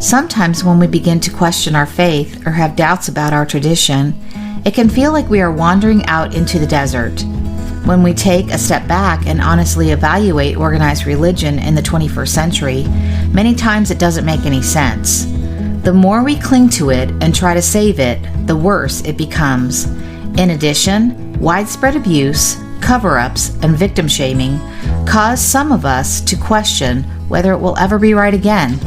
Sometimes when we begin to question our faith or have doubts about our tradition, it can feel like we are wandering out into the desert. When we take a step back and honestly evaluate organized religion in the 21st century, many times it doesn't make any sense. The more we cling to it and try to save it, the worse it becomes. In addition, widespread abuse, cover-ups, and victim shaming cause some of us to question whether it will ever be right again.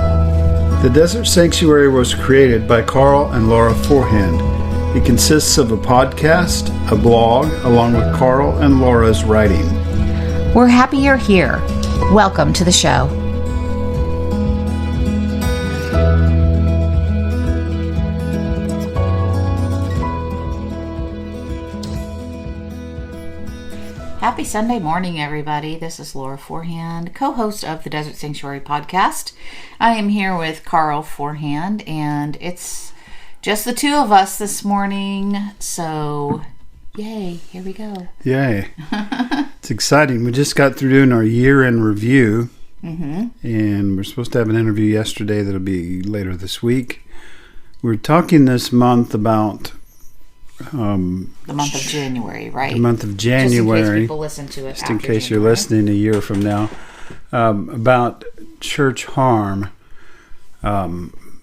The Desert Sanctuary was created by Karl and Laura Forehand. It consists of a podcast, a blog, along with Karl and Laura's writing. We're happy you're here. Welcome to the show. Happy Sunday morning, everybody. This is Laura Forehand, co-host of the Desert Sanctuary podcast. I am here with Karl Forehand, and it's just the two of us this morning. So, yay, here we go. Yay. It's exciting. We just got through doing our year-end review, and we're supposed to have an interview yesterday that'll be later this week. We're talking this month about the month of January, right? The month of January. Just in case people listen to it. Just in case you're listening a year from now. About church harm,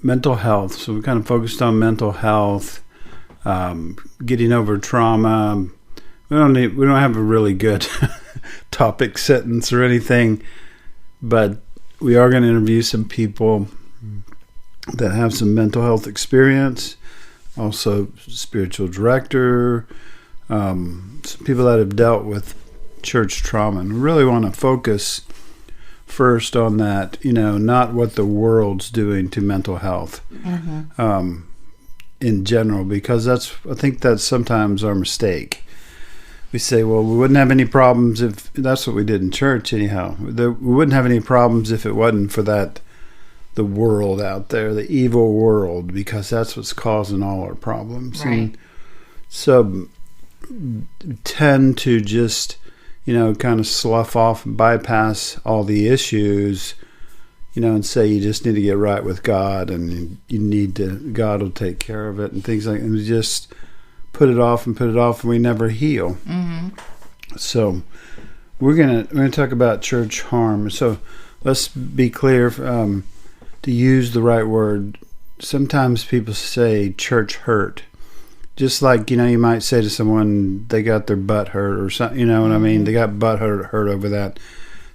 mental health. So we kind of focused on mental health, getting over trauma. We don't have a really good topic sentence or anything, but we are going to interview some people that have some mental health experience. Also, spiritual director, some people that have dealt with church trauma. And we really want to focus first on that, not what the world's doing to mental health in general, because I think that's sometimes our mistake. We say, well, we wouldn't have any problems if, that's what we did in church anyhow. We wouldn't have any problems if it wasn't for the world out there, the evil world, because that's what's causing all our problems. Right. And so tend to just, kind of slough off and bypass all the issues, and say you just need to get right with God and God will take care of it and things like that. And we just put it off and we never heal. Mm-hmm. So we're gonna talk about church harm. So let's be clear, to use the right word. Sometimes people say church hurt. Just like, you might say to someone they got their butt hurt or something, you know what I mean? They got butt hurt over that.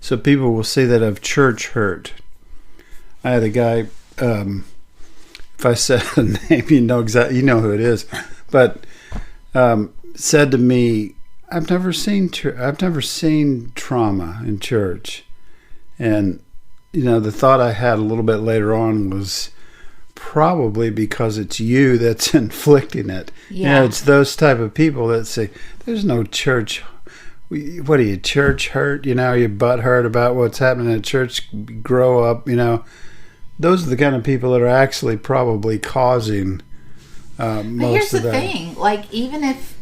So people will say that of church hurt. I had a guy, if I said a name, you know who it is, but said to me, I've never seen trauma in church. And the thought I had a little bit later on was probably because it's you that's inflicting it. Yeah. It's those type of people that say, there's no church. What are you, church hurt? Your butt hurt about what's happening at church? Grow up, Those are the kind of people that are actually probably causing most of that. But here's the thing. Like, even if,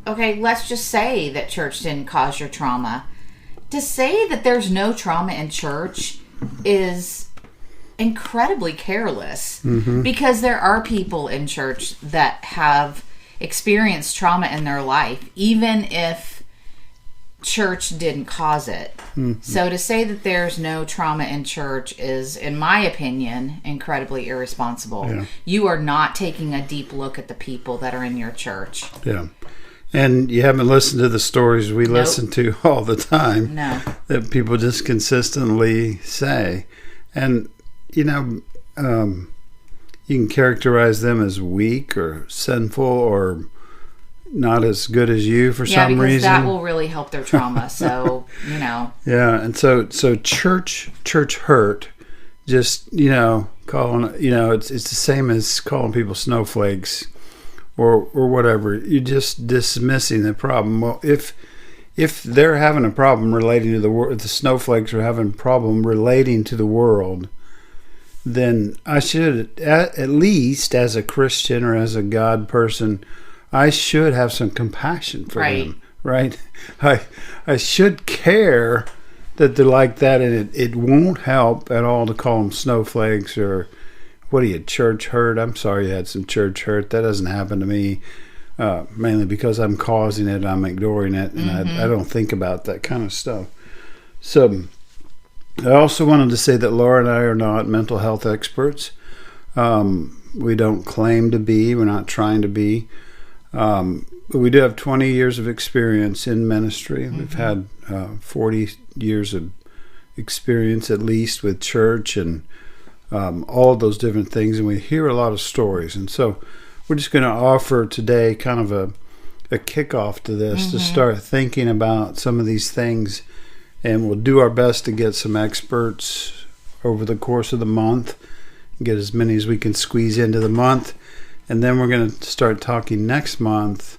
let's just say that church didn't cause your trauma. To say that there's no trauma in church is incredibly careless, because there are people in church that have experienced trauma in their life, even if church didn't cause it. So to say that there's no trauma in church is, in my opinion, incredibly irresponsible. Yeah. You are not taking a deep look at the people that are in your church. Yeah. And you haven't listened to the stories we listen to all the time. No. That people just consistently say. And, you can characterize them as weak or sinful or not as good as you for some reason. Yeah, because that will really help their trauma. So, Yeah, and so church hurt, just, calling, it's the same as calling people snowflakes or whatever. You're just dismissing the problem. Well, if they're having a problem relating to the world, if the snowflakes are having a problem relating to the world, then I should, at least as a Christian or as a God person, I should have some compassion for them, right? I should care that they're like that, and it won't help at all to call them snowflakes or what are you, church hurt? I'm sorry you had some church hurt. That doesn't happen to me, mainly because I'm causing it, I'm ignoring it, and I don't think about that kind of stuff. So I also wanted to say that Laura and I are not mental health experts. We don't claim to be. We're not trying to be. But we do have 20 years of experience in ministry. We've had 40 years of experience at least with church and all of those different things. And we hear a lot of stories. And so we're just going to offer today kind of a kickoff to this to start thinking about some of these things. And we'll do our best to get some experts over the course of the month, get as many as we can squeeze into the month. And then we're going to start talking next month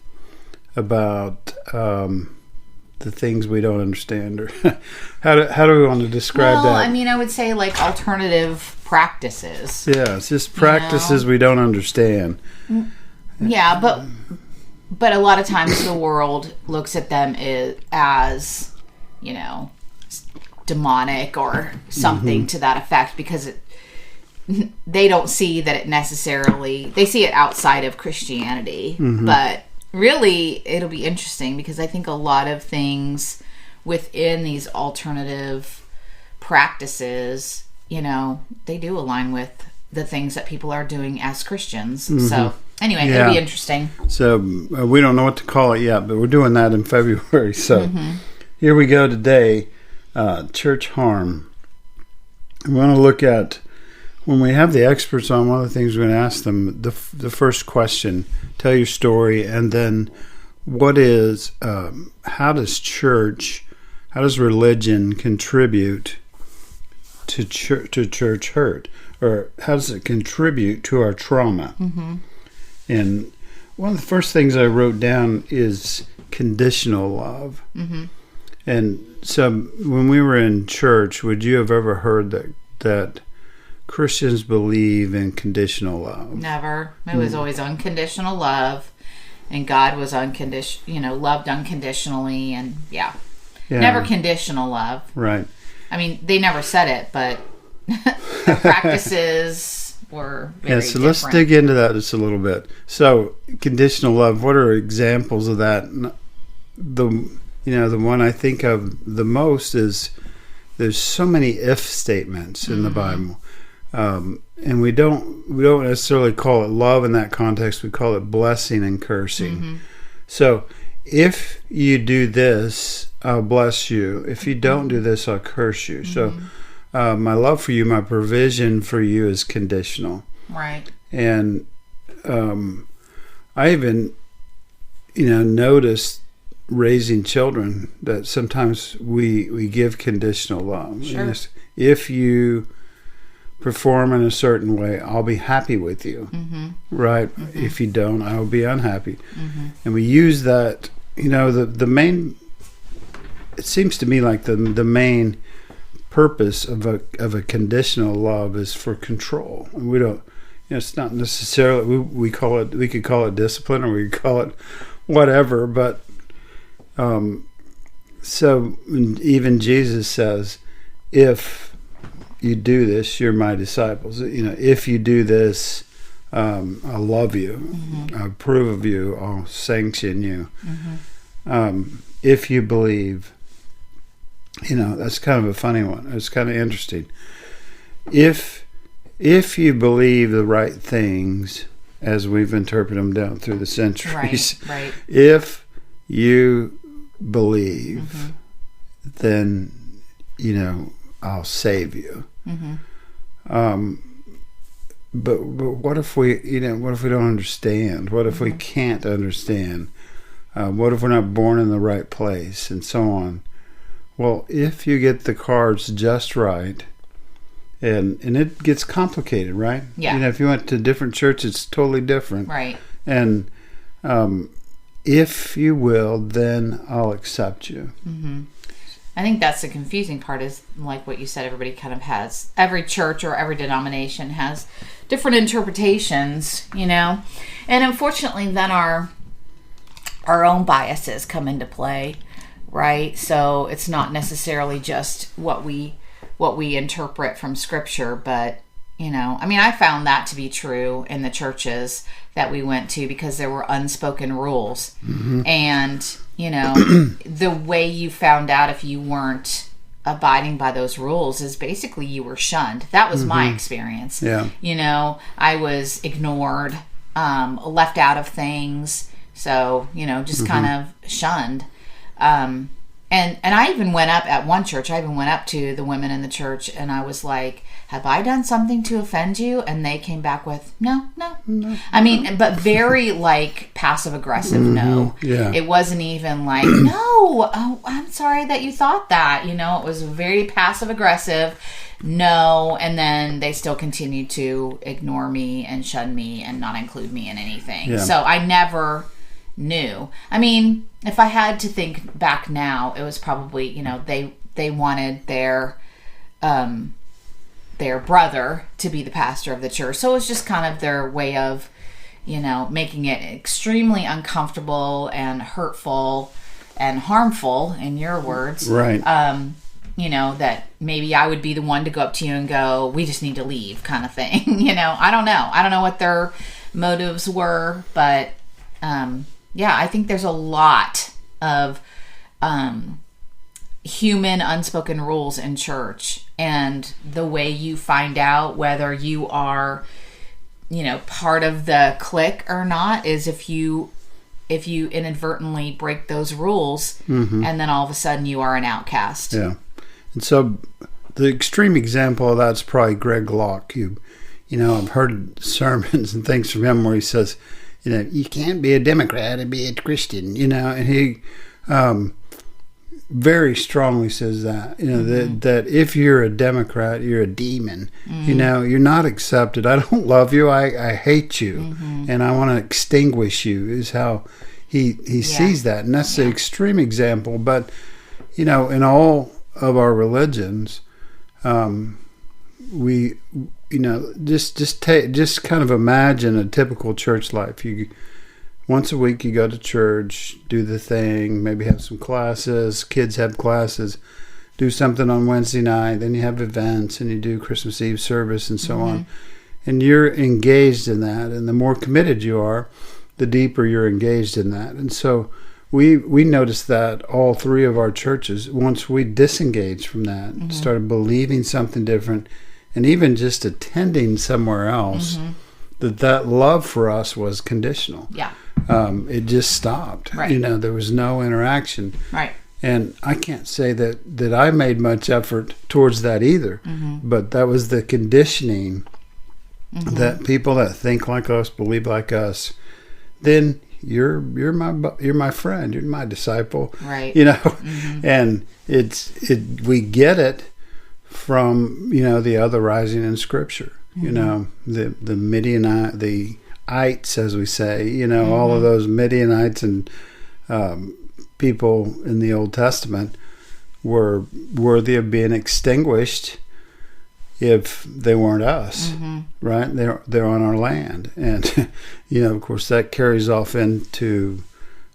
about the things we don't understand. Or how do we want to describe that? I mean, I would say like alternative practices. Yeah, it's just practices we don't understand. Yeah, but a lot of times the world looks at them as, demonic or something to that effect, because they don't see that it necessarily, they see it outside of Christianity. But really, it'll be interesting because I think a lot of things within these alternative practices, they do align with the things that people are doing as Christians. So anyway, it'll be interesting. So we don't know what to call it yet, but we're doing that in February. So here we go today. Church harm. We want to look at, when we have the experts on, one of the things we're going to ask them, the first question, tell your story, and then how does religion contribute to church hurt? Or how does it contribute to our trauma? And one of the first things I wrote down is conditional love. And so when we were in church, would you have ever heard that Christians believe in conditional love? Never. It was always unconditional love, and God was loved unconditionally, and never conditional love. Right. I mean, they never said it, but the practices were very different. Let's dig into that just a little bit. So, conditional love, what are examples of that? The one I think of the most is there's so many if statements in the Bible. And we don't necessarily call it love in that context. We call it blessing and cursing. So if you do this, I'll bless you. If you don't do this, I'll curse you. So my love for you, my provision for you is conditional. Right. And I even, noticed raising children that sometimes we give conditional love. Sure. If you perform in a certain way, I'll be happy with you. Right? If you don't, I will be unhappy. And we use that, the main, it seems to me like the main purpose of a conditional love is for control. And we don't, it's not necessarily, we could call it discipline, or we could call it whatever, but so even Jesus says, if you do this, you're my disciples. If you do this, I'll love you. I'll approve of you. I'll sanction you. If you believe, that's kind of a funny one. It's kind of interesting. If you believe the right things, as we've interpreted them down through the centuries, right. If you believe, then I'll save you. But what if we don't understand? What if we can't understand? What if we're not born in the right place, and so on? Well, if you get the cards just right, and it gets complicated, right? Yeah. If you went to different churches, it's totally different. Right. And if you will, then I'll accept you. I think that's the confusing part, is like what you said, everybody kind of has, every church or every denomination has different interpretations, and unfortunately then our own biases come into play, right? So it's not necessarily just what we interpret from Scripture, but I found that to be true in the churches that we went to because there were unspoken rules. And, the way you found out if you weren't abiding by those rules is basically you were shunned. That was my experience. Yeah. I was ignored, left out of things. So, just kind of shunned. And I even went up at one church. I even went up to the women in the church and I was like, have I done something to offend you? And they came back with, no. But very like passive aggressive, no. Yeah. It wasn't even like, no, oh, I'm sorry that you thought that. It was very passive aggressive, no. And then they still continued to ignore me and shun me and not include me in anything. Yeah. So I never knew. If I had to think back now, it was probably, they wanted their brother to be the pastor of the church. So it was just kind of their way of, making it extremely uncomfortable and hurtful and harmful, in your words. Right. That maybe I would be the one to go up to you and go, we just need to leave, kind of thing. I don't know. I don't know what their motives were, but I think there's a lot of human unspoken rules in church, and the way you find out whether you are part of the clique or not is if you inadvertently break those rules, and then all of a sudden you are an outcast. Yeah. And so the extreme example of that's probably Greg Locke. I've heard sermons and things from him where he says, you can't be a Democrat and be a Christian, and he very strongly says that, that if you're a Democrat, you're a demon. You're not accepted. I don't love you. I hate you. And I want to extinguish you is how he sees that. And that's the extreme example. But, in all of our religions, we, just kind of imagine a typical church life. Once a week you go to church, do the thing, maybe have some classes, kids have classes, do something on Wednesday night, then you have events and you do Christmas Eve service and so on. And you're engaged in that, and the more committed you are, the deeper you're engaged in that. And so we noticed that all three of our churches, once we disengaged from that, started believing something different, and even just attending somewhere else, that love for us was conditional. Yeah. It just stopped. Right. There was no interaction. Right. And I can't say that I made much effort towards that either. But that was the conditioning that people that think like us, believe like us, then you're my friend, you're my disciple. Right. And we get it from the other rising in Scripture. The Midianite, the ites, as we say, all of those Midianites and people in the Old Testament were worthy of being extinguished if they weren't us, right? They're on our land, and of course that carries off into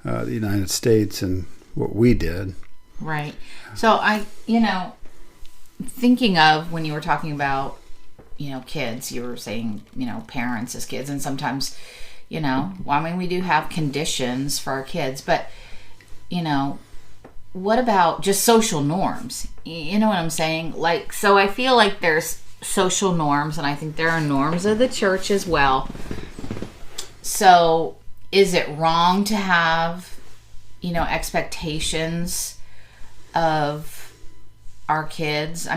the United States and what we did. Right. So I, thinking of when you were talking about kids, you were saying, parents as kids, and sometimes, we do have conditions for our kids, but, what about just social norms? You know what I'm saying? So I feel like there's social norms, and I think there are norms of the church as well. So is it wrong to have, expectations of our kids?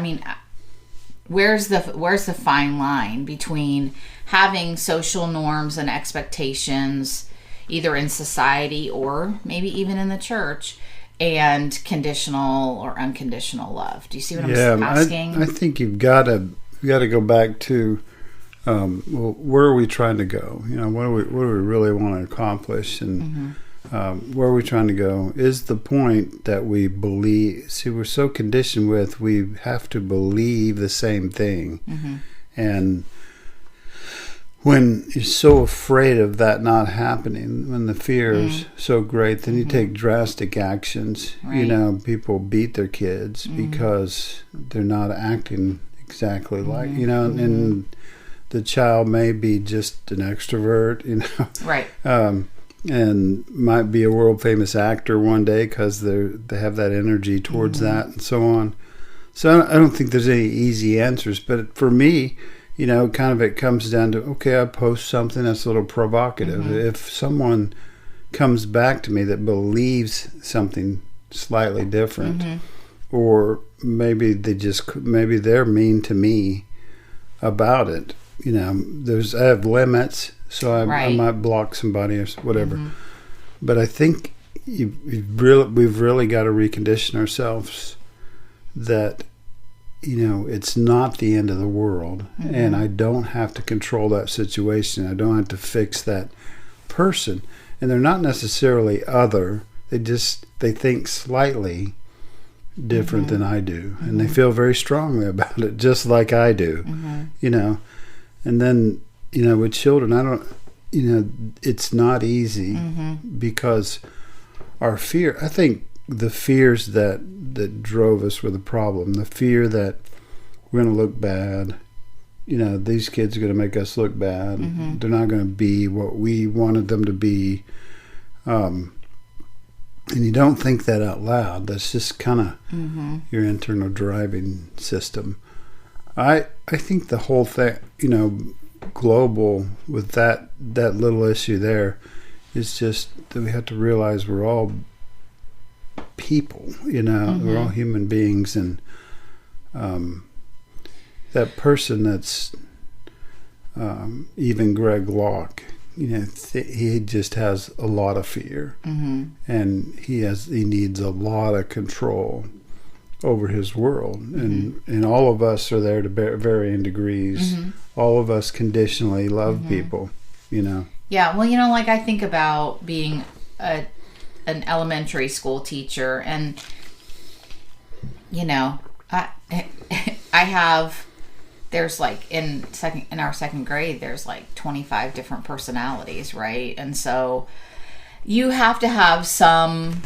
Where's the fine line between having social norms and expectations, either in society or maybe even in the church, and conditional or unconditional love? Do you see what I'm asking? I think you've got to go back to where are we trying to go? What do we really want to accomplish, and where are we trying to go? Is the point that we believe? See, we're so conditioned with we have to believe the same thing, and when you're so afraid of that not happening, when the fear is so great, then you take drastic actions. Right. People beat their kids because they're not acting exactly like, and the child may be just an extrovert, Right. And might be a world famous actor one day because they have that energy towards that and so on. So I don't think there's any easy answers, but for me, kind of it comes down to, okay, I post something that's a little provocative. If someone comes back to me that believes something slightly different, or maybe they're mean to me about it. I have limits, so I might block somebody or whatever. But I think we've really got to recondition ourselves that it's not the end of the world, and I don't have to control that situation. I don't have to fix that person, and they're not necessarily other. They think slightly different than I do, and they feel very strongly about it, just like I do. And then with children, it's not easy because our fear. I think the fears that drove us were the problem. The fear that we're going to look bad. These kids are going to make us look bad. They're not going to be what we wanted them to be. And you don't think that out loud. That's just kind of your internal driving system. I think the whole thing, global with that little issue there is just that we have to realize we're all people, we're all human beings, and that person that's even Greg Locke, he just has a lot of fear, and he needs a lot of control over his world, and all of us are there to varying degrees. All of us conditionally love people, Yeah, well, like I think about being an elementary school teacher, and I have. There's like in our second grade, there's like 25 different personalities, right? And so you have to have some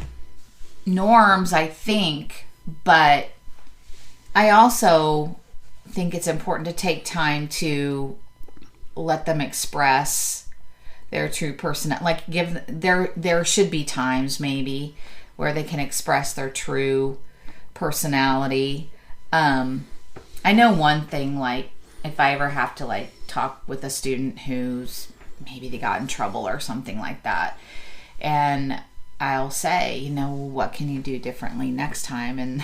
norms, I think, but I also think it's important to take time to let them express their true personality. Like there should be times maybe where they can express their true personality. I know one thing, like if I ever have to like talk with a student who's maybe they got in trouble or something like that, and I'll say, what can you do differently next time? And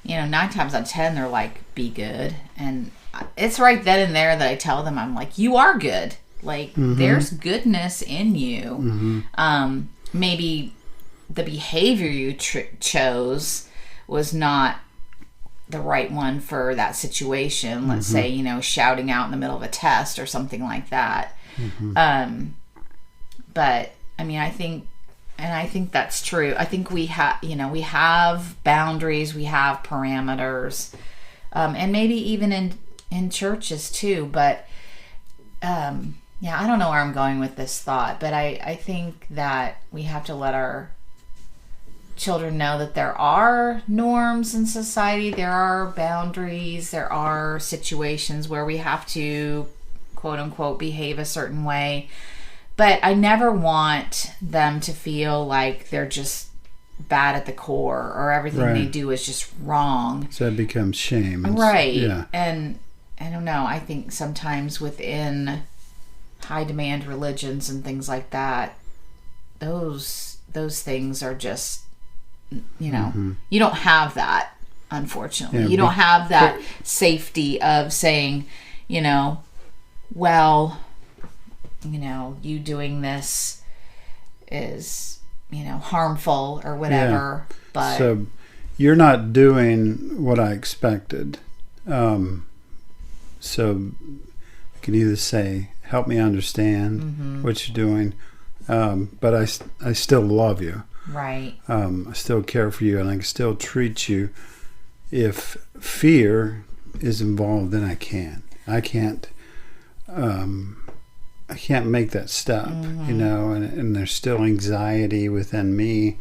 9 times out of 10 they're like, be good. And it's right then and there that I tell them, I'm like, you are good. Like there's goodness in you. Maybe the behavior you chose was not the right one for that situation. Let's say, shouting out in the middle of a test or something like that. But I mean, I think that's true. I think we have, we have boundaries, we have parameters, and maybe even in churches too. But I don't know where I'm going with this thought, but I think that we have to let our children know that there are norms in society, there are boundaries, there are situations where we have to, quote unquote, behave a certain way. But I never want them to feel like they're just bad at the core, or everything they do is just wrong. So it becomes shame. Right. Yeah. And I don't know, I think sometimes within high demand religions and things like that, those things are just, you don't have that, unfortunately. You don't have that safety of saying, well, you doing this is, harmful or whatever. Yeah. But so you're not doing what I expected. So I can either say, help me understand what you're doing, but I still love you. Right. I still care for you, and I can still treat you. If fear is involved, then I can't. I can't make that step, and there's still anxiety within me.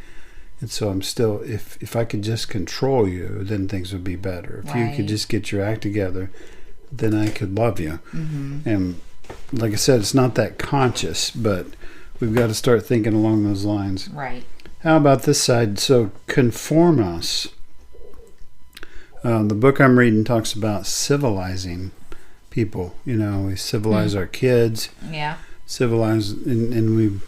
And so I'm still, if I could just control you, then things would be better. If you could just get your act together, then I could love you. And like I said, it's not that conscious, but we've got to start thinking along those lines. Right. How about this side? So conform us. The book I'm reading talks about civilizing people. We civilize our kids. Yeah. Civilize, and we,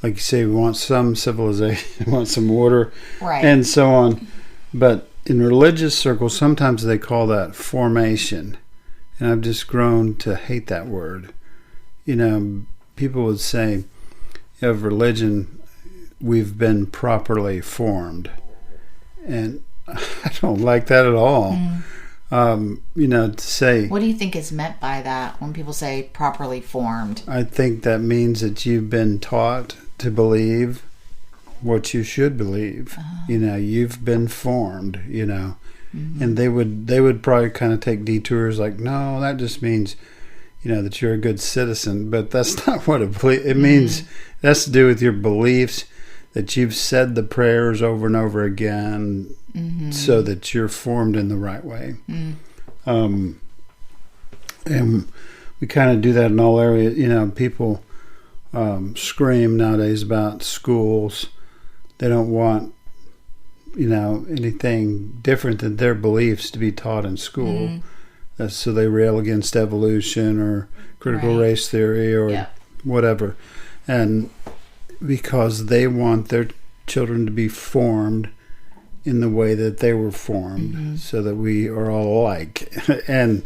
like you say, we want some civilization, we want some order, Right. and so on. But in religious circles, sometimes they call that formation. And I've just grown to hate that word. People would say of religion, we've been properly formed. And I don't like that at all. To say... What do you think is meant by that when people say properly formed? I think that means that you've been taught to believe what you should believe. You've been formed, And they would probably kind of take detours like, no, that just means, that you're a good citizen. But that's not what it means. That's to do with your beliefs, that you've said the prayers over and over again so that you're formed in the right way. And we kind of do that in all areas. People scream nowadays about schools. They don't want anything different than their beliefs to be taught in school. So they rail against evolution or critical race theory or whatever. And because they want their children to be formed in the way that they were formed so that we are all alike. And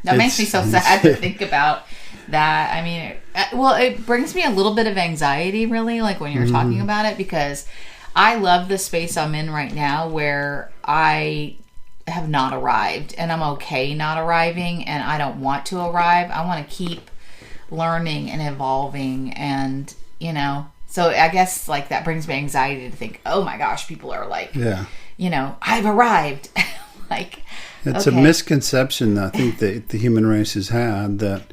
that makes me so sad to think about that. I mean, it brings me a little bit of anxiety, really, like when you're talking about it, because I love the space I'm in right now where I have not arrived, and I'm okay not arriving, and I don't want to arrive. I want to keep learning and evolving, and so I guess like that brings me anxiety to think, oh my gosh, people are like, I've arrived. Like, it's a misconception I think that the human race has had, that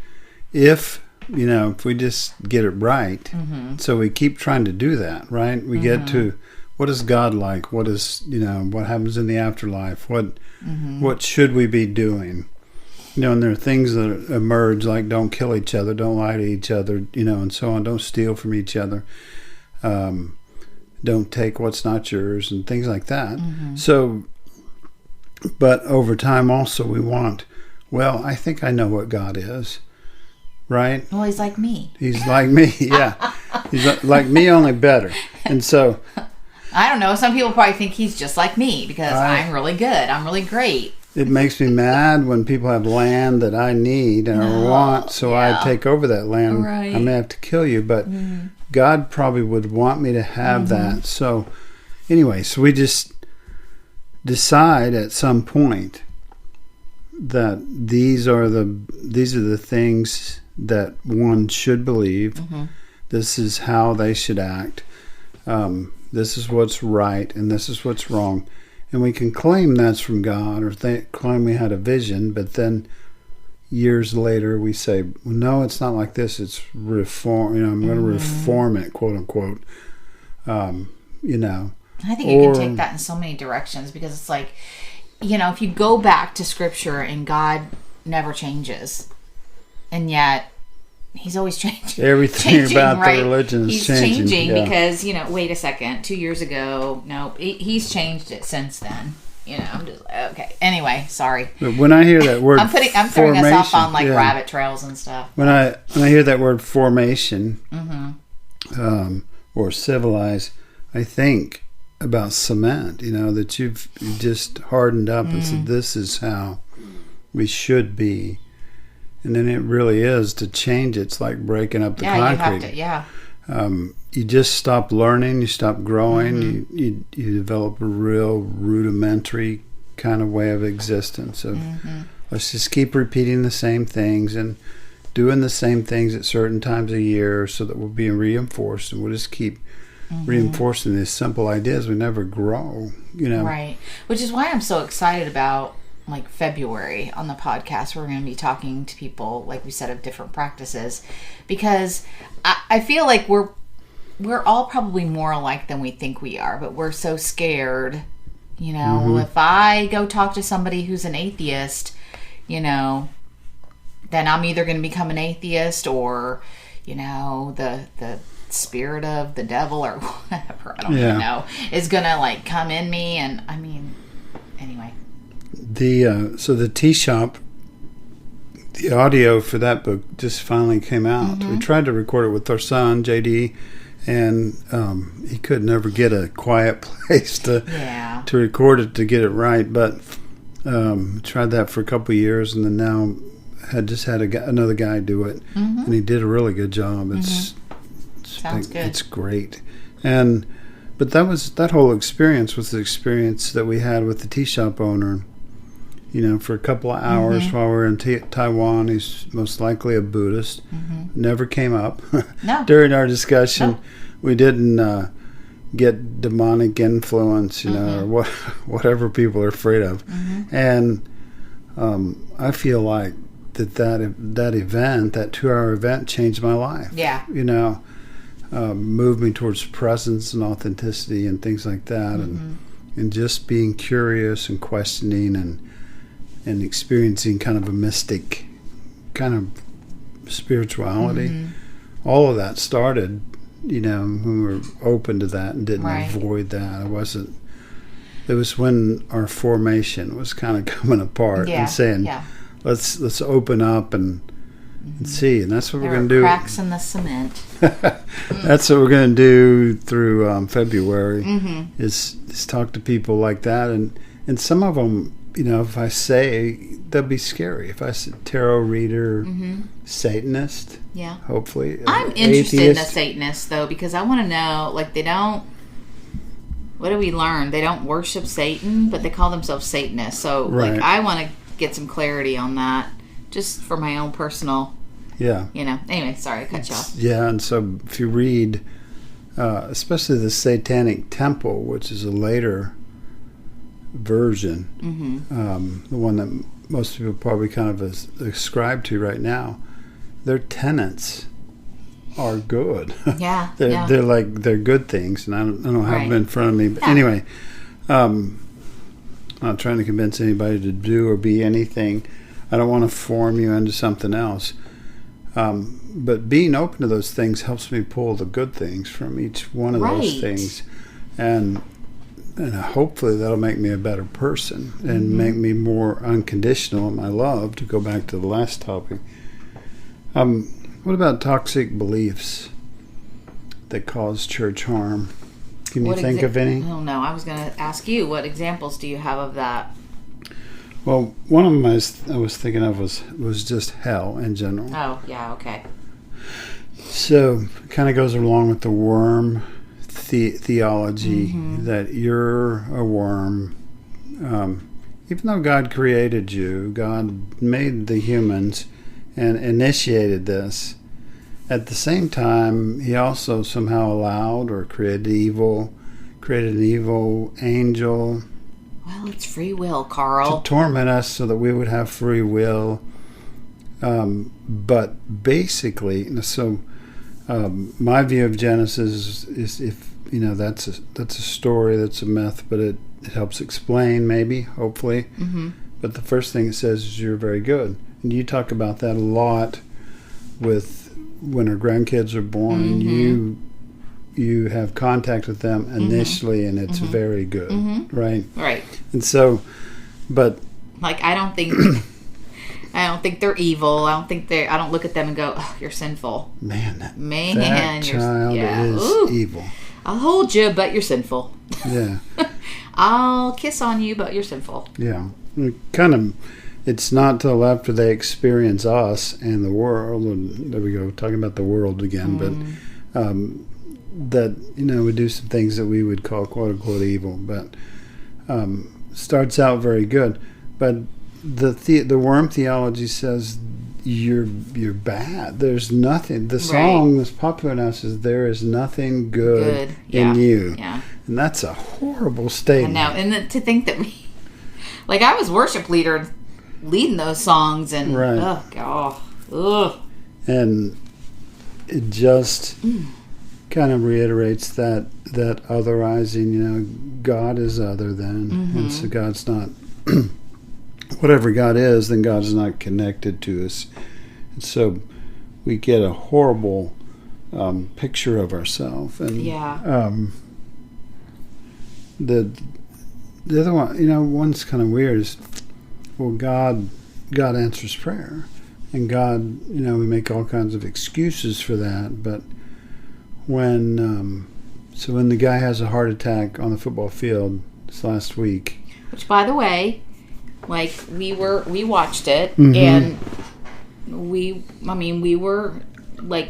if we just get it right, so we keep trying to do that, right? We get to, what is God like? What is, what happens in the afterlife? What should we be doing? And there are things that emerge like don't kill each other, don't lie to each other, and so on. Don't steal from each other. Don't take what's not yours and things like that. So, but over time also we want, I think I know what God is, right? Well, he's like me. He's like me, yeah. He's like me, only better. And so... I don't know. Some people probably think he's just like me because I'm really good. I'm really great. It makes me mad when people have land that I need or want, so I take over that land. Right. I may have to kill you, but God probably would want me to have that. So anyway, so we just decide at some point that these are the things that one should believe. This is how they should act. This is what's right and this is what's wrong. And we can claim that's from God or claim we had a vision, but then years later we say, well, no, it's not like this. It's reform. I'm going to reform it, quote unquote. I think you can take that in so many directions because it's like, if you go back to Scripture and God never changes, and yet He's always changing. Everything about the religion is He's changing because, wait a second, 2 years ago, no, he's changed it since then. I'm just like, okay. Anyway, sorry. But when I hear that word I'm throwing us off on like rabbit trails and stuff. When I hear that word formation or civilize, I think about cement, that you've just hardened up and said, this is how we should be. And then it really is to change. It's like breaking up the concrete. You have to, you just stop learning. You stop growing. You develop a real rudimentary kind of way of existence. Of let's just keep repeating the same things and doing the same things at certain times a year, so that we're being reinforced, and we'll just keep reinforcing these simple ideas. We never grow. Right. Which is why I'm so excited about, like, February on the podcast. We're going to be talking to people, like we said, of different practices, because I feel like we're all probably more alike than we think we are, but we're so scared. If I go talk to somebody who's an atheist, then I'm either going to become an atheist or, the spirit of the devil or whatever, I don't even know, is going to like come in me. And I mean, anyway. So the tea shop, the audio for that book just finally came out. We tried to record it with our son, JD, and he could never get a quiet place to record it, to get it right. But tried that for a couple of years, and then now had another guy do it, and he did a really good job. Sounds good. It's great. But that whole experience was the experience that we had with the tea shop owner. For a couple of hours while we were in Taiwan. He's most likely a Buddhist. Never came up. No. During our discussion. No. We didn't get demonic influence, or whatever people are afraid of. And I feel like that event, that 2-hour event, changed my life. Yeah. Moved me towards presence and authenticity and things like that, and just being curious and questioning and experiencing kind of a mystic kind of spirituality. All of that started, when we were open to that and didn't avoid that. It was when our formation was kind of coming apart and saying, let's open up and see. And that's what we're going to do. Cracks in the cement. That's what we're going to do through February, is talk to people like that. And some of them, if I say, they'll be scary. If I say tarot reader, Satanist, hopefully. I'm interested in a Satanist, though, because I want to know, like, they don't, what do we learn? They don't worship Satan, but they call themselves Satanists. So, like, I want to get some clarity on that, just for my own personal, Anyway, sorry, I cut you off. Yeah, and so if you read, especially the Satanic Temple, which is a later version, the one that most people probably kind of ascribe to right now, their tenets are good. Yeah, they're good things, and I don't have them in front of me. But anyway, I'm not trying to convince anybody to do or be anything. I don't want to form you into something else. But being open to those things helps me pull the good things from each one of those things, and hopefully that'll make me a better person and make me more unconditional in my love, to go back to the last topic. What about toxic beliefs that cause church harm? Can you think of any? Oh, no. I was going to ask you, what examples do you have of that? Well, one of them I was thinking of was just hell in general. Oh, yeah, okay. So it kind of goes along with the worm theology, that you're a worm. Even though God created you, God made the humans and initiated this, at the same time, he also somehow allowed or created an evil angel. Well, it's free will, Carl. To torment us so that we would have free will. But basically, my view of Genesis is if, that's a story, that's a myth, but it helps explain, maybe, hopefully. But the first thing it says is you're very good. And you talk about that a lot with when our grandkids are born, and you have contact with them initially, and it's very good, right? Right. And so, but like, I don't think they're evil. I don't look at them and go, "Oh, you're sinful." Man, that child is evil. I'll hold you, but you're sinful. Yeah. I'll kiss on you, but you're sinful. Yeah. Kind of. It's not till after they experience us and the world, and there we go, talking about the world again, but that, we do some things that we would call quote-unquote evil, but starts out very good. But the worm theology says you're bad. There's nothing. The song that's popular now says there is nothing good in you. Yeah. And that's a horrible statement. I know. And to think that I was worship leader leading those songs, and oh god, ugh. And it just kind of reiterates that otherizing. God is other than, and so God's not. Whatever God is, then God's not connected to us And so we get a horrible picture of ourselves. And the other one, one's kind of weird is, well, God answers prayer. And God, we make all kinds of excuses for that. But when the guy has a heart attack on the football field this last week, which, by the way, like we watched it, mm-hmm. and we were like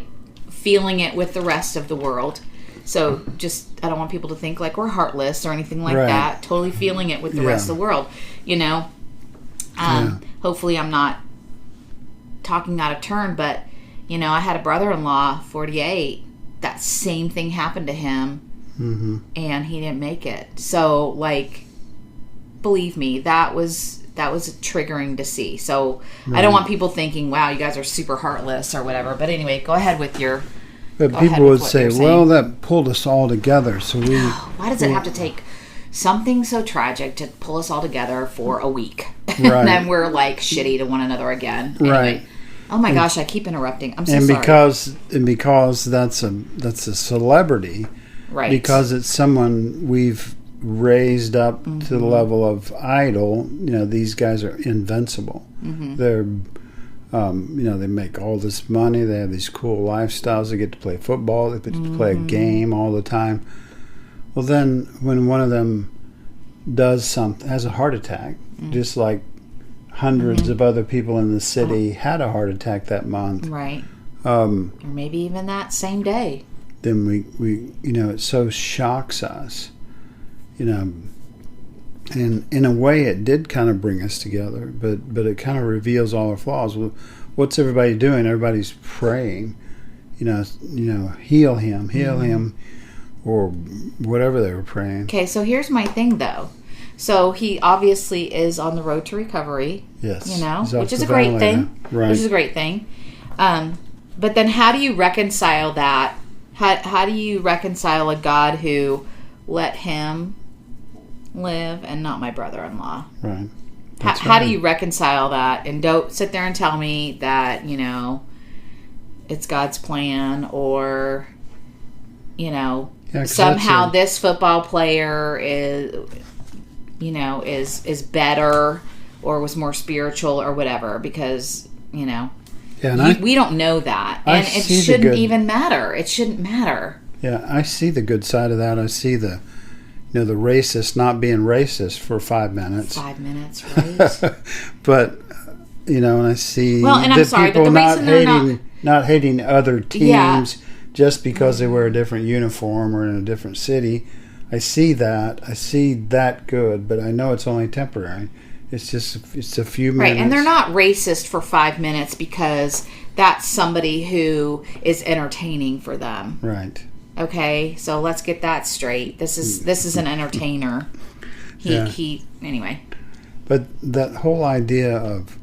feeling it with the rest of the world. So just, I don't want people to think like we're heartless or anything like that. Totally feeling it with the rest of the world, Hopefully I'm not talking out of turn, but I had a brother-in-law, 48. That same thing happened to him, mm-hmm. and he didn't make it. So, like, believe me, that was triggering to see. So I don't want people thinking, "Wow, you guys are super heartless" or whatever. But anyway, go ahead with your. But people would say, "Well, that pulled us all together." So we. Why does it have to take something so tragic to pull us all together for a week, right. and then we're like shitty to one another again? Anyway. Right. Oh my gosh, I keep interrupting. I'm so sorry. And because that's a celebrity, right? Because it's someone we've raised up mm-hmm. to the level of idol. These guys are invincible. Mm-hmm. They're, they make all this money. They have these cool lifestyles. They get to play football. They get to play a game all the time. Well, then when one of them has a heart attack, just like hundreds of other people in the city had a heart attack that month. Right. Or maybe even that same day. Then we it so shocks us. And in a way it did kind of bring us together, but it kind of reveals all our flaws. Well, what's everybody doing? Everybody's praying. Heal him, or whatever they were praying. Okay, so here's my thing though. So he obviously is on the road to recovery. Yes. Which is a great thing. Right. Which is a great thing. But then how do you reconcile that? How do you reconcile a God who let him live and not my brother-in-law? Right. How do you reconcile that? And don't sit there and tell me that, it's God's plan, or, somehow this football player is better or was more spiritual or whatever, because, we don't know that. And it shouldn't even matter. It shouldn't matter. Yeah, I see the good side of that. I see the racist not being racist for 5 minutes. 5 minutes, right? But, and I see people not hating other teams just because they wear a different uniform or in a different city. I see that. I see that good, but I know it's only temporary. It's a few minutes. Right, and they're not racist for 5 minutes because that's somebody who is entertaining for them. Right. Okay, so let's get that straight. This is an entertainer. He anyway. But that whole idea of,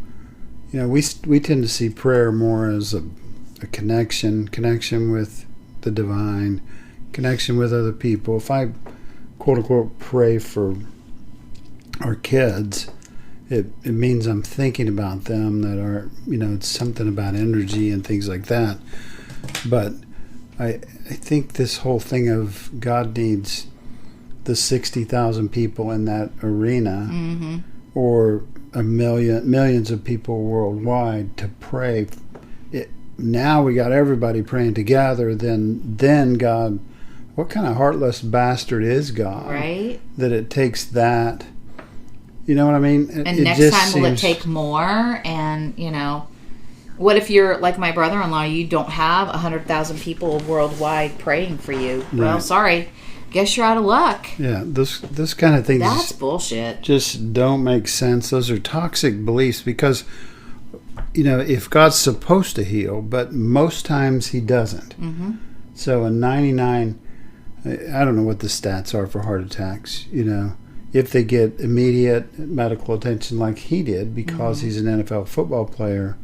we tend to see prayer more as a connection with the divine, connection with other people. If I quote unquote pray for our kids, it means I'm thinking about them, that are, it's something about energy and things like that. But I think this whole thing of God needs the 60,000 people in that arena, mm-hmm. or millions of people worldwide to pray. Now we got everybody praying together. Then God, what kind of heartless bastard is God? Right. That it takes that. You know what I mean? And next time, will it take more? And what if you're like my brother-in-law? You don't have 100,000 people worldwide praying for you. Right. Well, sorry, guess you're out of luck. Yeah, this kind of thing. That's bullshit. Just don't make sense. Those are toxic beliefs, because if God's supposed to heal, but most times He doesn't. Mm-hmm. So in 99, I don't know what the stats are for heart attacks. If they get immediate medical attention like he did, because he's an NFL football player,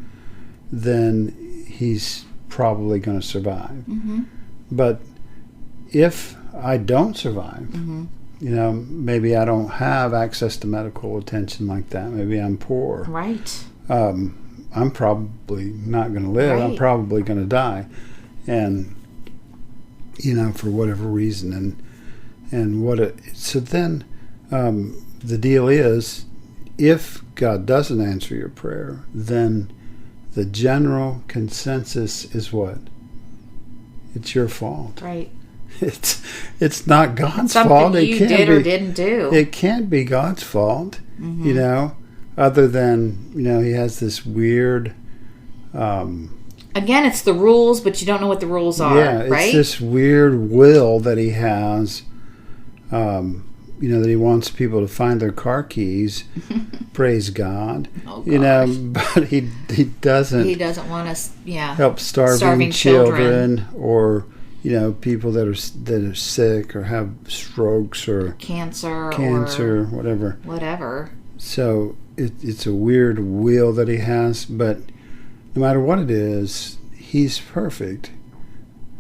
then he's probably going to survive. Mm-hmm. But if I don't survive, maybe I don't have access to medical attention like that. Maybe I'm poor. Right. I'm probably not going to live. Right. I'm probably going to die. And, for whatever reason. So then the deal is, if God doesn't answer your prayer, then the general consensus is what? It's your fault. Right. It's not God's Something fault. you did or didn't do. It can't be God's fault, other than, he has this weird... Again, it's the rules, but you don't know what the rules are, right? Yeah, it's this weird will that he has, that he wants people to find their car keys. Praise God. Oh, gosh. But he doesn't... He doesn't want us, help starving children or... people that are sick or have strokes or cancer or whatever. So it's a weird will that he has, but no matter what it is, he's perfect.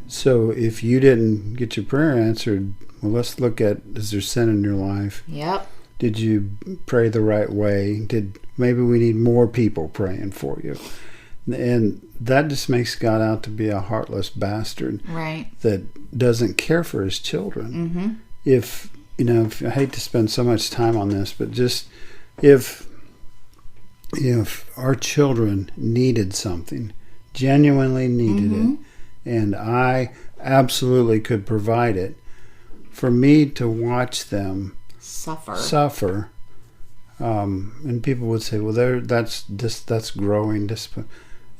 So if you didn't get your prayer answered, well, let's look at, is there sin in your life? Yep. Did you pray the right way? Maybe we need more people praying for you? And that just makes God out to be a heartless bastard, right? That doesn't care for his children. Mm-hmm. If I hate to spend so much time on this, but just if our children needed something, genuinely needed it, and I absolutely could provide it, for me to watch them suffer, and people would say, well, that's growing discipline.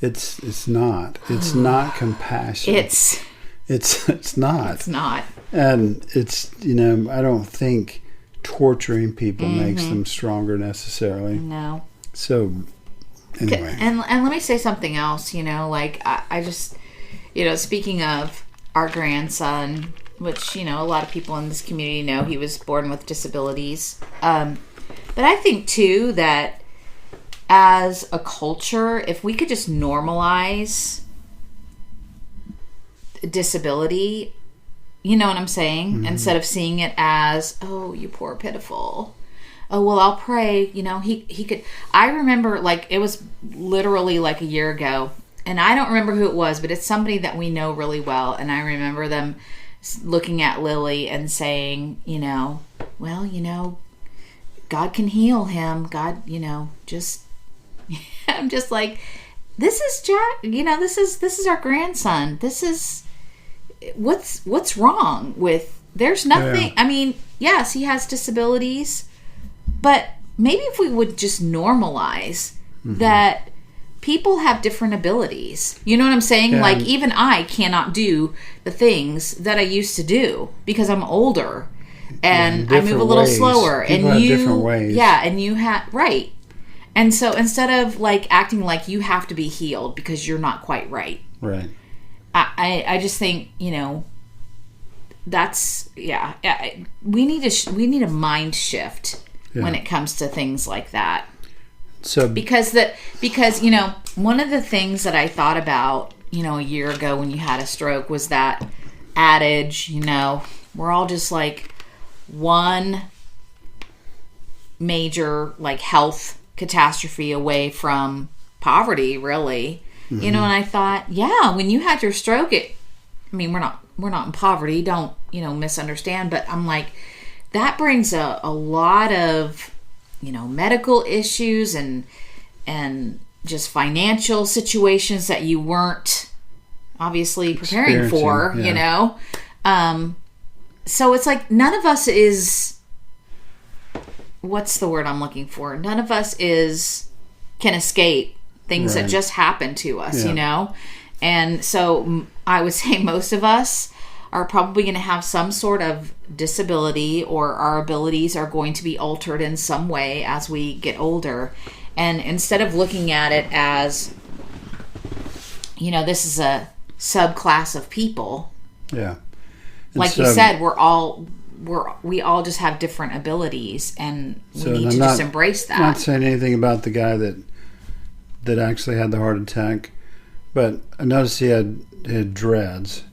It's not. It's not compassion. It's not. It's not. And it's, I don't think torturing people makes them stronger necessarily. No. So, anyway. And let me say something else, I just, speaking of our grandson, which, a lot of people in this community know he was born with disabilities. But I think, too, that as a culture, if we could just normalize disability, you know what I'm saying? Instead of seeing it as, oh, you poor pitiful. Oh, well, I'll pray. He could. I remember, it was literally a year ago, and I don't remember who it was, but it's somebody that we know really well, and I remember them looking at Lily and saying, well, God can heal him. God, just... I'm just like, this is Jack. This is our grandson. This is what's wrong with. There's nothing. Yeah. I mean, yes, he has disabilities, but maybe if we would just normalize that people have different abilities. You know what I'm saying? Yeah. Even I cannot do the things that I used to do because I'm older and I move a little slower. People have different ways. Yeah, and you have right. And so instead of acting like you have to be healed because you're not quite right. Right. I just think, that's, we need a mind shift when it comes to things like that. So because one of the things that I thought about, a year ago when you had a stroke was that adage, we're all just one major health catastrophe away from poverty, really. And I thought, when you had your stroke, we're not in poverty, don't misunderstand, but I'm that brings a lot of medical issues and just financial situations that you weren't obviously preparing for. So it's none of us is, what's the word I'm looking for? None of us can escape things that just happen to us, And so I would say most of us are probably going to have some sort of disability, or our abilities are going to be altered in some way as we get older. And instead of looking at it as, this is a subclass of people. Yeah. You said, we all just have different abilities, and we need to just embrace that. I'm not saying anything about the guy that actually had the heart attack, but I noticed he had dreads,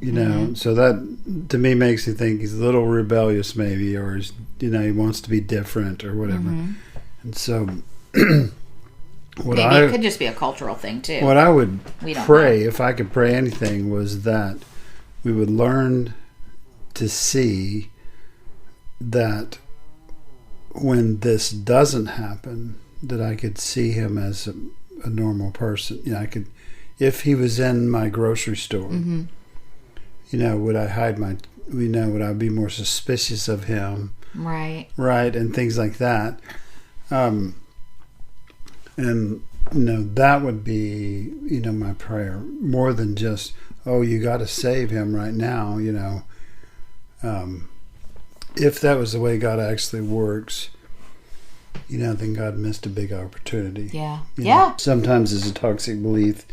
so that to me makes you think he's a little rebellious maybe, or he wants to be different or whatever. And so What Maybe it could just be a cultural thing too. What I would We don't pray, know. if I could pray anything, was that we would learn to see that when this doesn't happen, that I could see him as a normal person. I could, if he was in my grocery store, would I hide would I be more suspicious of him? Right. Right, and things like that. And that would be my prayer, more than just, oh, you got to save him right now. If that was the way God actually works, then God missed a big opportunity. Yeah. Sometimes it's a toxic belief,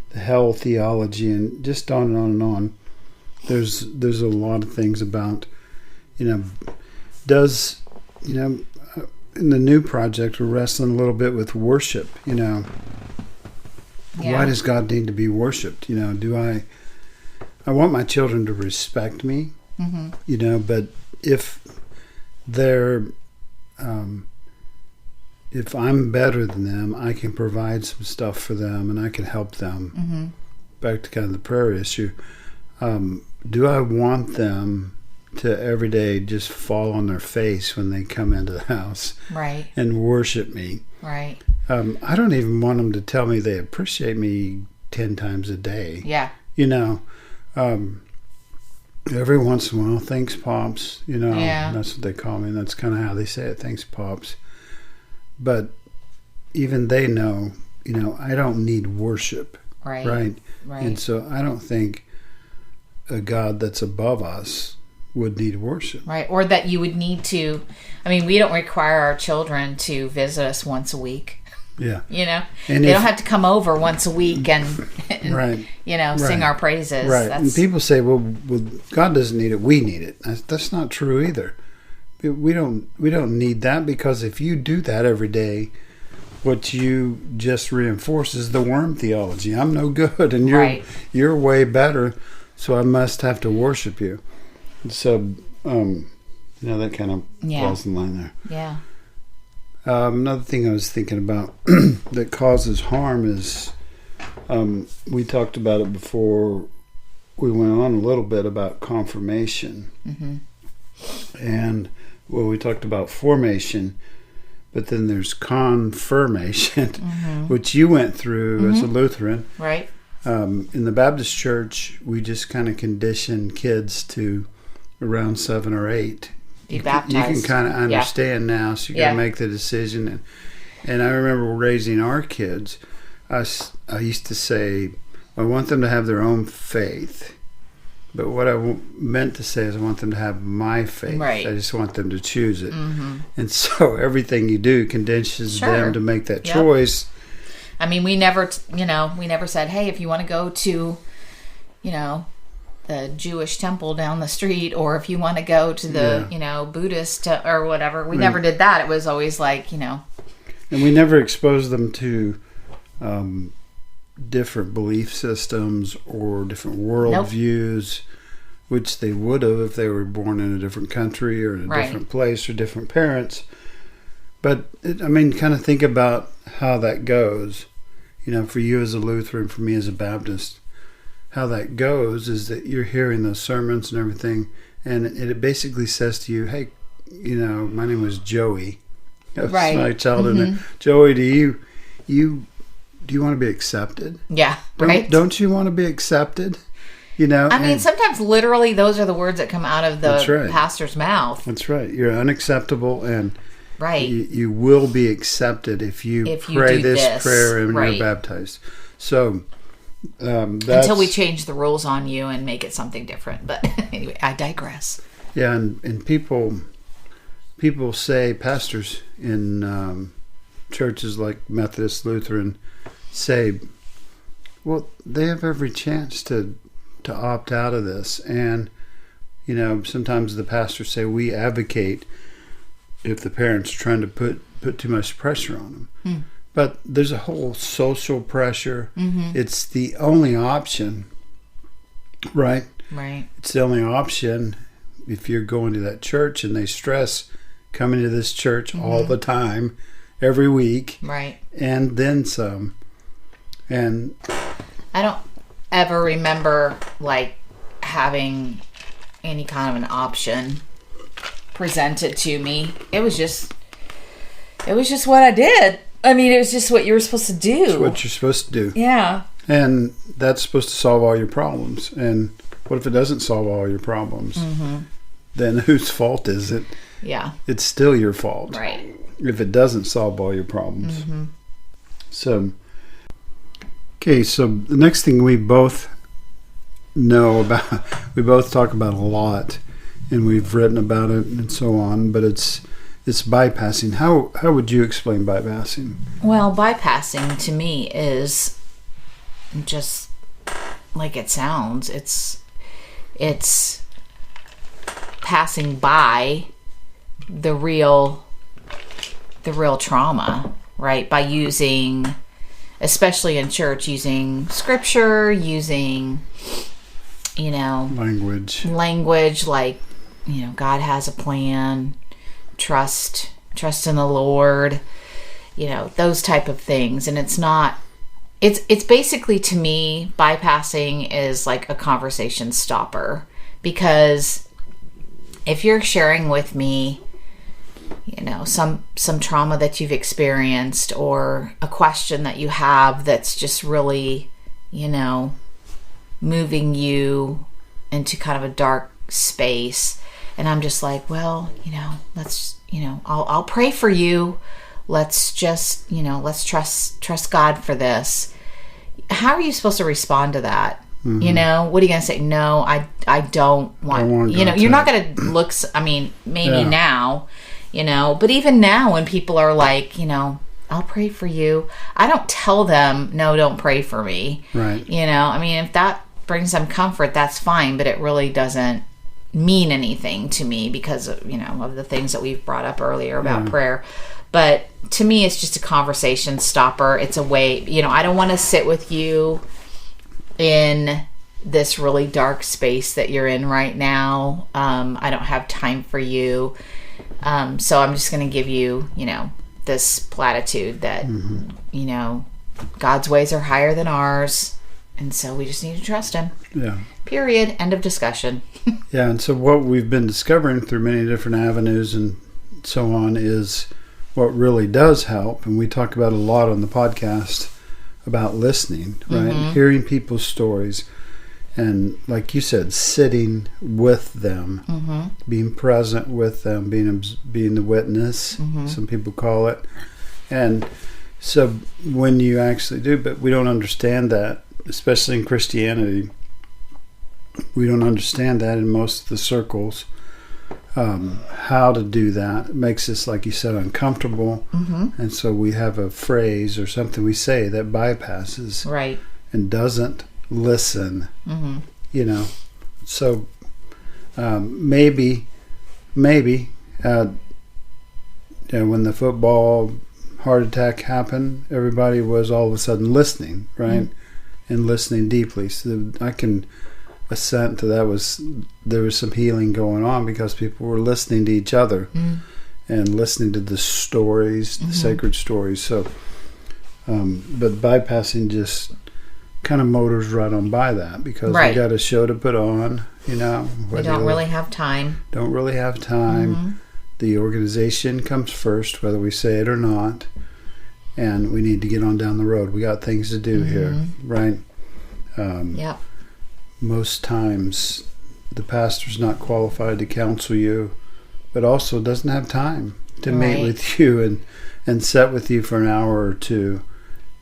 the hell theology, and just on and on and on. There's a lot of things about does in the new project, we're wrestling a little bit with worship. Why does God need to be worshipped? Do I want my children to respect me? But if they're, if I'm better than them, I can provide some stuff for them and I can help them. Back to kind of the prayer issue. Do I want them to every day just fall on their face when they come into the house, right, and worship me? Right. I don't even want them to tell me they appreciate me 10 times a day. Yeah. Every once in a while, thanks, Pops. Yeah. That's what they call me. That's kind of how they say it, thanks, Pops. But even they know, I don't need worship. Right. And so I don't think a God that's above us would need worship. Right. Or that you would need to, we don't require our children to visit us once a week. Yeah. And they don't have to come over once a week and right. Sing our praises. Right. And people say, well, God doesn't need it, we need it. That's not true either. We don't need that, because if you do that every day, what you just reinforce is the worm theology. I'm no good and you're way better, so I must have to worship you. So, that kind of falls in line there. Yeah. Another thing I was thinking about that causes harm is, we talked about it before we went on a little bit about confirmation. And, we talked about formation, but then there's confirmation, which you went through as a Lutheran. Right. In the Baptist church, we just kind of condition kids to around 7 or 8. Be baptized. You can kind of understand now, so you got to make the decision. And I remember raising our kids. I used to say, I want them to have their own faith. But what I meant to say is I want them to have my faith. Right. I just want them to choose it. And so everything you do conditions them to make that choice. We never said, hey, if you want to go to, the Jewish temple down the street, or if you want to go to the, Buddhist or whatever. We never did that. It was always like, And we never exposed them to different belief systems or different worldviews, which they would have if they were born in a different country or in a different place or different parents. But, kind of think about how that goes. For you as a Lutheran, for me as a Baptist, how that goes is that you're hearing those sermons and everything, and it basically says to you, hey, my name was Joey. That's my childhood name. Joey, do you want to be accepted? Yeah, Don't you want to be accepted? Sometimes literally those are the words that come out of the pastor's mouth. That's right. You're unacceptable, and you will be accepted if you pray this prayer and you're baptized. So that's, until we change the rules on you and make it something different. But anyway, I digress. Yeah, and people say, pastors in churches like Methodist, Lutheran, say, well, they have every chance to opt out of this. And, sometimes the pastors say, we advocate if the parents are trying to put too much pressure on them. But there's a whole social pressure. It's the only option, right? Right. It's the only option if you're going to that church and they stress coming to this church all the time, every week. Right. And then some. And I don't ever remember like having any kind of an option presented to me. It was just what I did. I mean, it was just what you were supposed to do. it's what you're supposed to do. Yeah. And that's supposed to solve all your problems. And what if it doesn't solve all your problems? Mm-hmm. Then whose fault is it? Yeah. It's still your fault. Right. If it doesn't solve all your problems. Mm-hmm. So the next thing we both know about, we both talk about a lot, and we've written about it and so on, but it's bypassing. How would you explain bypassing? Well, bypassing to me is just like it sounds. It's passing by the real trauma, right? By using, especially in church, using scripture, using, language like, God has a plan, trust in the Lord, those type of things. And it's basically, to me, bypassing is like a conversation stopper, because if you're sharing with me, some trauma that you've experienced, or a question that you have that's just really, moving you into kind of a dark space, and I'm just like, well, let's, I'll pray for you. Let's just, let's trust God for this. How are you supposed to respond to that? Mm-hmm. What are you going to say? No, I don't want, you're not going to look, maybe now, but even now when people are like, I'll pray for you, I don't tell them, no, don't pray for me. Right. If that brings them comfort, that's fine, but it really doesn't mean anything to me because of, of the things that we've brought up earlier about prayer. But to me, it's just a conversation stopper. It's a way, I don't want to sit with you in this really dark space that you're in right now. I don't have time for you. So I'm just going to give you, this platitude that, God's ways are higher than ours. And so we just need to trust him. Yeah. Period. End of discussion. Yeah. And so what we've been discovering through many different avenues and so on is what really does help. And we talk about a lot on the podcast about listening, right? Mm-hmm. Hearing people's stories. And like you said, sitting with them, being present with them, being the witness, some people call it. And so when you actually do, but we don't understand that, especially in Christianity, we don't understand that in most of the circles, how to do that. It makes us, like you said, uncomfortable. And so we have a phrase or something we say that bypasses right and doesn't listen. So maybe when the football heart attack happened, everybody was all of a sudden listening, right? And listening deeply. So I can assent to that. There was some healing going on because people were listening to each other and listening to the stories, the sacred stories. So but bypassing just kind of motors right on by that because we got a show to put on, we don't really have time. The organization comes first, whether we say it or not, and we need to get on down the road. We got things to do here, right? Most times the pastor's not qualified to counsel you, but also doesn't have time to meet with you and sit with you for an hour or two.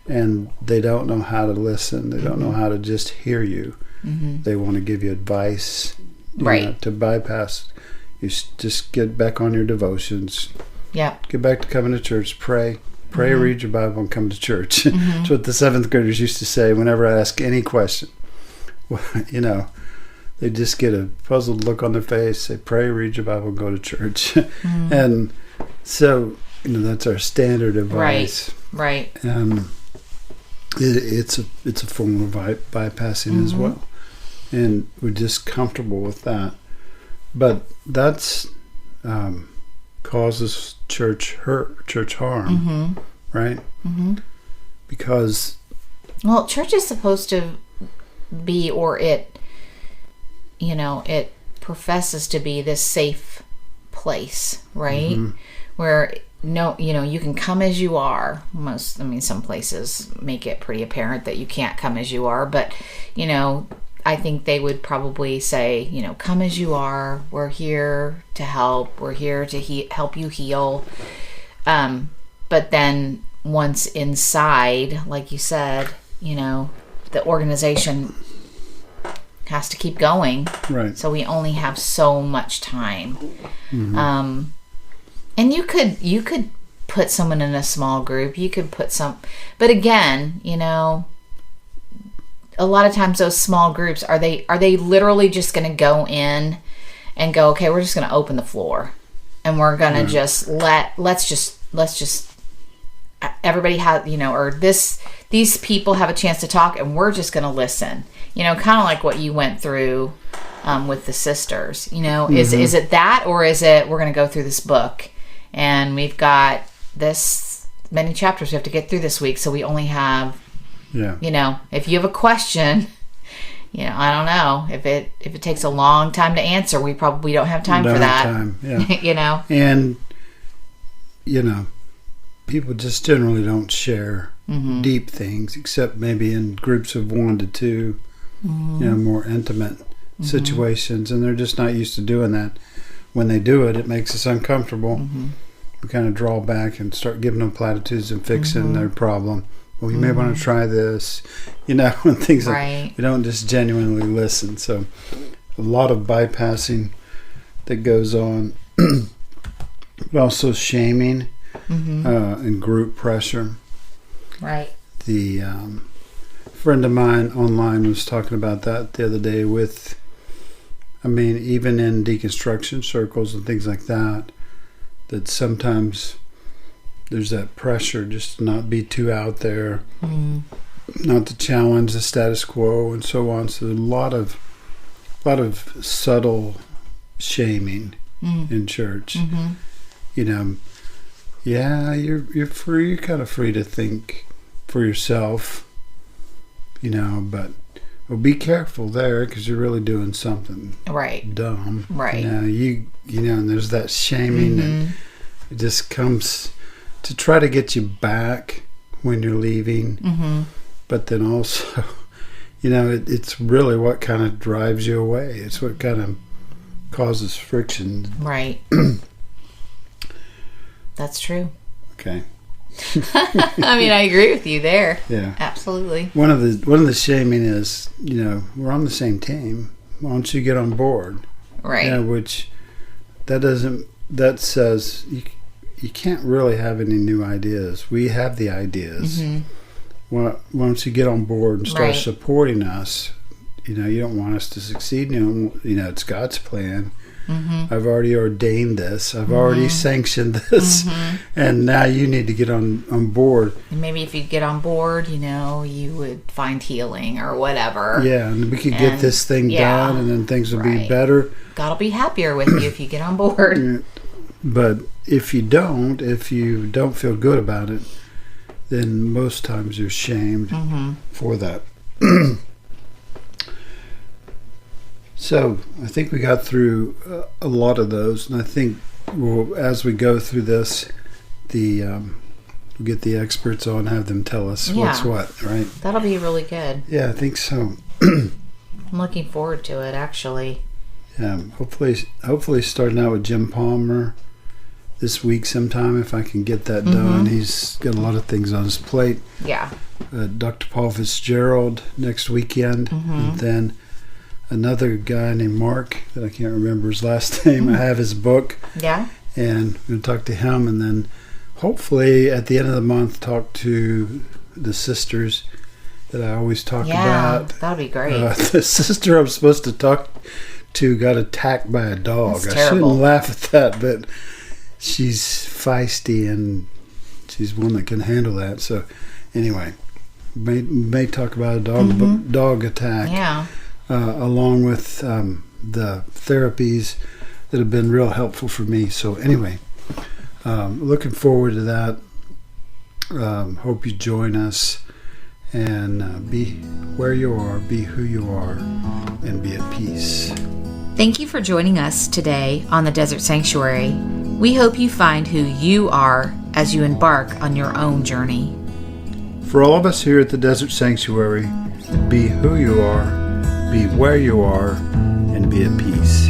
And they don't know how to listen. They don't know how to just hear you. They want to give you advice, to bypass. You just get back on your devotions. Yeah. Get back to coming to church. Pray, read your Bible, and come to church. That's what the 7th graders used to say whenever I ask any question. They just get a puzzled look on their face, say, pray, read your Bible, and go to church. And so, that's our standard advice. Right. It's a form of bypassing as well, and we're just comfortable with that. But that's causes church hurt, church harm, right? Because, well, church is supposed to be, or it professes to be this safe place, right? Where you can come as you are. Some places make it pretty apparent that you can't come as you are, but I think they would probably say, come as you are. We're here to help. We're here to help you heal. But then once inside, like you said, the organization has to keep going. Right. So we only have so much time. And you could put someone in a small group. You could put but again, a lot of times those small groups, are they literally just going to go in and go, okay, we're just going to open the floor and we're going to just let's just everybody have, or these people have a chance to talk and we're just going to listen, kind of like what you went through with the sisters, is it that, or is it, we're going to go through this book and we've got this many chapters we have to get through this week. So we only have, if you have a question, I don't know if it takes a long time to answer, we probably don't have time for that. And, people just generally don't share deep things, except maybe in groups of 1 to 2, more intimate situations, and they're just not used to doing that. When they do it, it makes us uncomfortable. We kind of draw back and start giving them platitudes and fixing their problem. Well, you may want to try this, and things like we don't just genuinely listen. So a lot of bypassing that goes on, but also shaming and group pressure. Right. The friend of mine online was talking about that the other day with, even in deconstruction circles and things like that, that sometimes there's that pressure just to not be too out there, not to challenge the status quo and so on. So there's a lot of subtle shaming in church. You're free. You're kind of free to think for yourself, but be careful there because you're really doing something dumb. Right. And there's that shaming that it just comes to try to get you back when you're leaving, but then also, it's really what kind of drives you away. It's what kind of causes friction. Right. That's true. Okay. I agree with you there. Yeah, absolutely. One of the shaming is, we're on the same team. Why don't you get on board? Right. Which that says you can't really have any new ideas. We have the ideas. Why don't you get on board and start supporting us? You don't want us to succeed. It's God's plan. I've already ordained this. I've already sanctioned this. And now you need to get on board. And maybe if you get on board, you would find healing or whatever. Yeah, and we could get this thing done, and then things will be better. God will be happier with you if you get on board. But if you don't feel good about it, then most times you're shamed for that. So I think we got through a lot of those, and I think as we go through this, we'll get the experts on, have them tell us what's what, right? That'll be really good. Yeah, I think so. I'm looking forward to it, actually. Yeah, hopefully starting out with Jim Palmer this week sometime, if I can get that done. He's got a lot of things on his plate. Yeah. Dr. Paul Fitzgerald next weekend, and then another guy named Mark that I can't remember his last name. I have his book. Yeah. And we're going to talk to him, and then hopefully at the end of the month talk to the sisters that I always talk about. Yeah, that'd be great. The sister I'm supposed to talk to got attacked by a dog. That's I terrible. shouldn't laugh at that, but she's feisty and she's one that can handle that. So anyway, may talk about a dog attack. Yeah. Along with the therapies that have been real helpful for me. So anyway, looking forward to that. Hope you join us, and be where you are, be who you are, and be at peace. Thank you for joining us today on the Desert Sanctuary. We hope you find who you are as you embark on your own journey. For all of us here at the Desert Sanctuary, be who you are, be where you are, and be at peace.